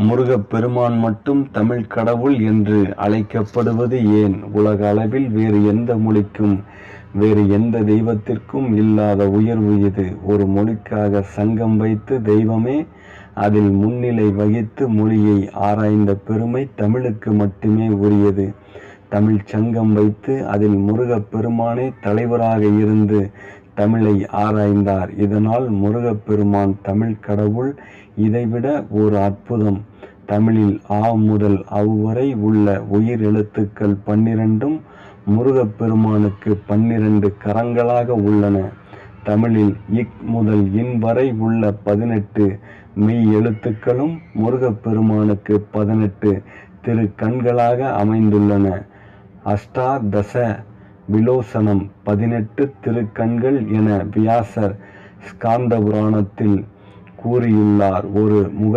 முருகப்பெருமான் மட்டும் தமிழ் கடவுள் என்று அழைக்கப்படுவது ஏன்? உலக அளவில் வேறு எந்த மொழிக்கும் வேறு எந்த தெய்வத்திற்கும் இல்லாத உயர்வு இது. ஒரு மொழிக்காக சங்கம் வைத்து தெய்வமே அதில் முன்னிலை வகித்து மொழியை ஆராய்ந்த பெருமை தமிழுக்கு மட்டுமே உரியது. தமிழ் சங்கம் வைத்து அதில் முருகப்பெருமானே தலைவராக இருந்து தமிழை ஆராய்ந்தார். இதனால் முருகப்பெருமான் தமிழ் கடவுள். இதைவிட ஒரு அற்புதம், தமிழில் ஆ முதல் அவ் வரை உள்ள உயிர் எழுத்துக்கள் 12ம் முருகப்பெருமானுக்கு 12 கரங்களாக உள்ளன. தமிழில் இக் முதல் இன் வரை உள்ள 18 மெய் எழுத்துக்களும் முருகப்பெருமானுக்கு 18 திருக்கண்களாக அமைந்துள்ளன. அஷ்டாதச விலோசனம் 18 திருக்கண்கள் என வியாசர் ஸ்காந்த புராணத்தில் கூறியுள்ளார். ஒரு முக